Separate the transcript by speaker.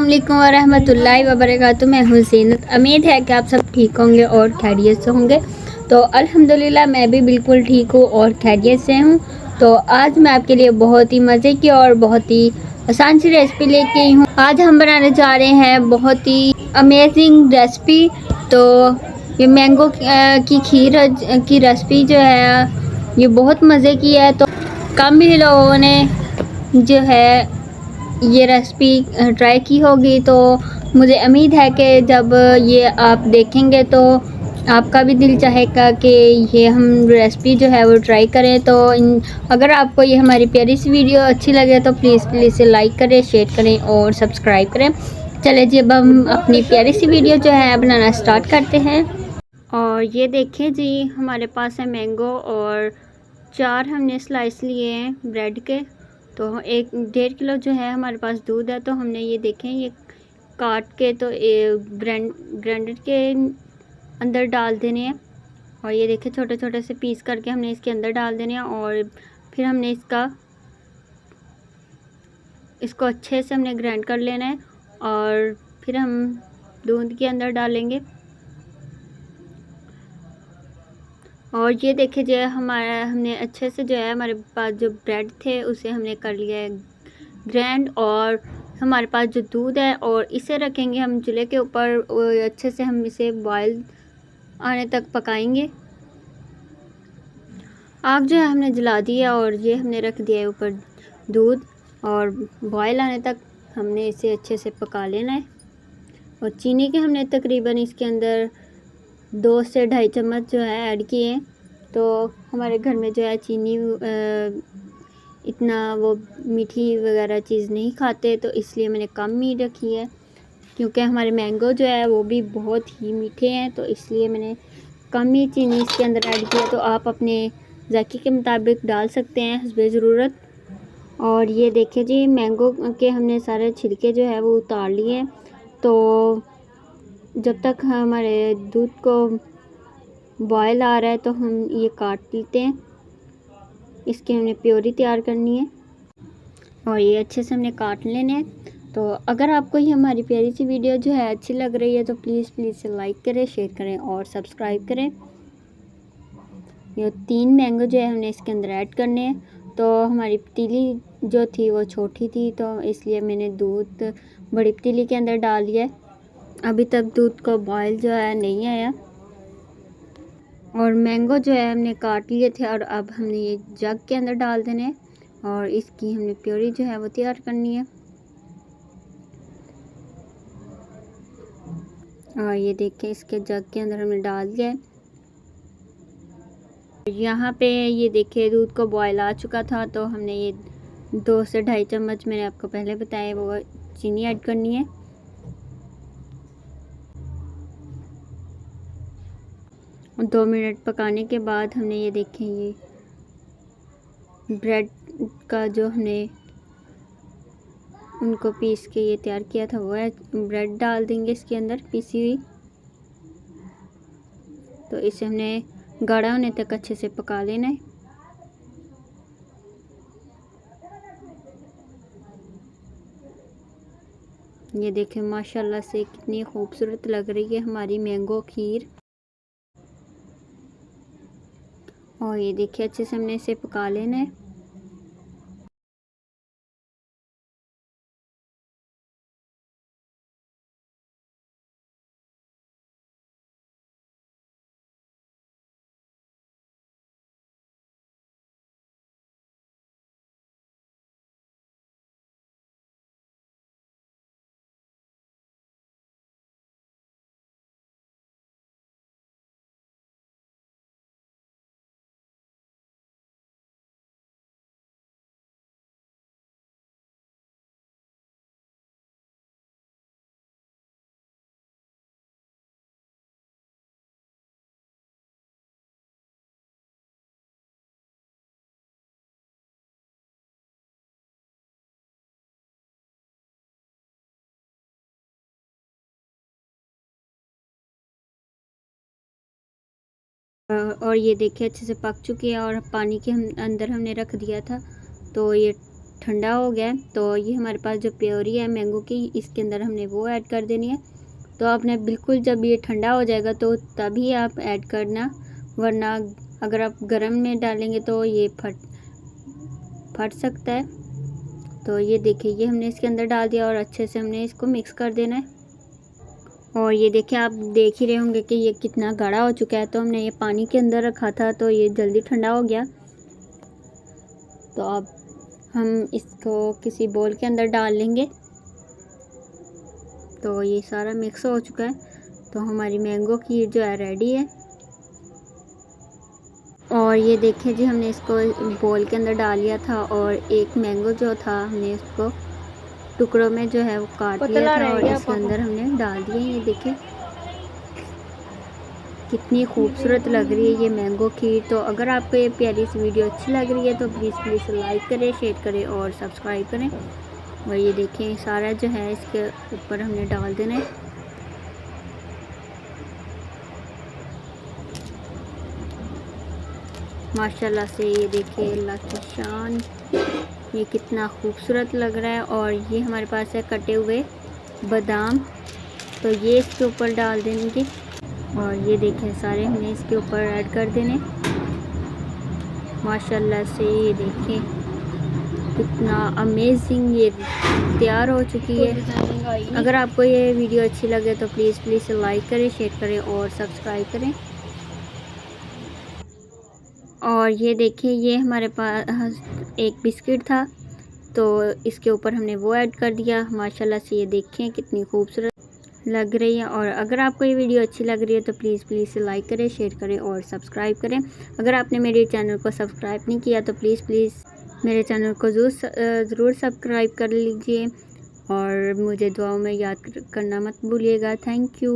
Speaker 1: अस्सलामुअलैकुम वरहमतुल्लाहि वबरकातुहू। मैं हूँ ज़ीनत। उम्मीद है कि आप सब ठीक होंगे और खैरियत से होंगे। तो अल्हम्दुलिल्लाह मैं भी बिल्कुल ठीक हूँ और खैरियत से हूँ। तो आज मैं आपके लिए बहुत ही मज़े की और बहुत ही आसान सी रेसिपी लेके आई हूँ। आज हम बनाने जा रहे हैं बहुत ही अमेजिंग रेसिपी। तो ये मैंगो की खीर की रेसिपी जो है ये बहुत मज़े की है। तो कम ही लोगों ने जो है ये रेसिपी ट्राई की होगी। तो मुझे उम्मीद है कि जब ये आप देखेंगे तो आपका भी दिल चाहेगा कि ये हम रेसिपी जो है वो ट्राई करें। तो अगर आपको ये हमारी प्यारी सी वीडियो अच्छी लगे तो प्लीज़ इसे लाइक करें, शेयर करें और सब्सक्राइब करें। चले जी, अब हम अपनी प्यारी सी वीडियो जो है बनाना स्टार्ट करते हैं। और ये देखें जी, हमारे पास है मैंगो और 4 हमने स्लाइस लिए हैं ब्रेड के। तो 1.5 किलो जो है हमारे पास दूध है। तो हमने ये देखें ये काट के तो ग्राइंडर के अंदर डाल देने हैं। और ये देखें छोटे छोटे से पीस करके हमने इसके अंदर डाल देने हैं। और फिर हमने इसको अच्छे से हमने ग्राइंड कर लेना है। और फिर हम दूध के अंदर डालेंगे। और ये देखिए जो हमारा हमने अच्छे से जो है हमारे पास जो ब्रेड थे उसे हमने कर लिया है ग्राइंड। और हमारे पास जो दूध है और इसे रखेंगे हम चूल्हे के ऊपर। अच्छे से हम इसे बॉयल आने तक पकाएंगे। आग जो है हमने जला दिया और ये हमने रख दिया है ऊपर दूध। और बॉयल आने तक हमने इसे अच्छे से पका लेना है। और चीनी के हमने तकरीबन इसके अंदर 2 से 2.5 चम्मच जो है ऐड किए हैं। तो हमारे घर में जो है चीनी इतना वो मीठी वगैरह चीज़ नहीं खाते, तो इसलिए मैंने कम ही रखी है। क्योंकि हमारे मैंगो जो है वो भी बहुत ही मीठे हैं, तो इसलिए मैंने कम ही चीनी इसके अंदर ऐड किया। तो आप अपने ज़ायके के मुताबिक डाल सकते हैं हस्बे ज़रूरत। और ये देखिए जी, मैंगो के हमने सारे छिलके जो है वो उतार लिए हैं। तो जब तक हमारे दूध को बॉयल आ रहा है तो हम ये काट लेते हैं। इसकी हमने प्योरी तैयार करनी है और ये अच्छे से हमने काट लेने हैं। तो अगर आपको ये हमारी प्यारी सी वीडियो जो है अच्छी लग रही है तो प्लीज़ इसे लाइक करें, शेयर करें और सब्सक्राइब करें। ये 3 मैंगो जो है हमने इसके अंदर ऐड करने हैं। तो हमारी पतीली जो थी वो छोटी थी, तो इसलिए मैंने दूध बड़ी पतीली के अंदर डाल दिया है। अभी तक दूध को बॉयल जो है नहीं आया। और मैंगो जो है हमने काट लिए थे और अब हमने ये जग के अंदर डाल देने हैं। और इसकी हमने प्योरी जो है वो तैयार करनी है। और ये देखें इसके जग के अंदर हमने डाल दिया है। यहाँ पे ये देखिए दूध को बॉयल आ चुका था। तो हमने ये 2 से 2.5 चम्मच मैंने आपको पहले बताया वो चीनी ऐड करनी है। और 2 मिनट पकाने के बाद हमने ये देखें ये ब्रेड का जो हमने उनको पीस के ये तैयार किया था वो है ब्रेड डाल देंगे इसके अंदर पीसी हुई। तो इसे हमने गाढ़ा होने तक अच्छे से पका लेना है। ये देखें माशाल्लाह से कितनी खूबसूरत लग रही है हमारी मैंगो खीर। और ये देखिए अच्छे से हमने इसे पका लेना है। और ये देखिए अच्छे से पक चुकी है और पानी के अंदर हमने रख दिया था। तो ये ठंडा हो गया है। तो ये हमारे पास जो प्योरी है मैंगो की, इसके अंदर हमने वो ऐड कर देनी है। तो आपने बिल्कुल जब ये ठंडा हो जाएगा तो तभी आप ऐड करना, वरना अगर आप गर्म में डालेंगे तो ये फट सकता है। तो ये देखिए, ये हमने इसके अंदर डाल दिया और अच्छे से हमने इसको मिक्स कर देना है। और ये देखिए, आप देख ही रहे होंगे कि ये कितना गाढ़ा हो चुका है। तो हमने ये पानी के अंदर रखा था तो ये जल्दी ठंडा हो गया। तो अब हम इसको किसी बोल के अंदर डाल लेंगे। तो ये सारा मिक्स हो चुका है। तो हमारी मैंगो खीर जो है रेडी है। और ये देखिए जी, हमने इसको बोल के अंदर डाल लिया था और एक मैंगो जो था हमने उसको टुकड़ों में जो है वो काट लिया था और इसके अंदर हमने डाल दिए। ये देखिए कितनी खूबसूरत लग रही है ये मैंगो खीर। तो अगर आपको ये प्यारी सी वीडियो अच्छी लग रही है तो प्लीज़ लाइक करें, शेयर करें और सब्सक्राइब करें। और ये देखें, सारा जो है इसके ऊपर हमने डाल देना है। माशाल्लाह से ये देखिए, अल्लाह की शान, ये कितना खूबसूरत लग रहा है। और ये हमारे पास है कटे हुए बादाम, तो ये इसके ऊपर डाल देंगे। और ये देखें, सारे हमने इसके ऊपर ऐड कर देने। माशाल्लाह से ये देखें कितना अमेजिंग ये तैयार हो चुकी है। अगर आपको ये वीडियो अच्छी लगे तो प्लीज़ लाइक करें, शेयर करें और सब्सक्राइब करें। और ये देखिए, ये हमारे पास एक बिस्किट था तो इसके ऊपर हमने वो ऐड कर दिया। माशाल्लाह से ये देखें कितनी खूबसूरत लग रही है। और अगर आपको ये वीडियो अच्छी लग रही है तो प्लीज़ लाइक करें, शेयर करें और सब्सक्राइब करें। अगर आपने मेरे चैनल को सब्सक्राइब नहीं किया तो प्लीज़ मेरे चैनल को ज़रूर सब्सक्राइब कर लीजिए और मुझे दुआओं में याद करना मत भूलिएगा। Thank you.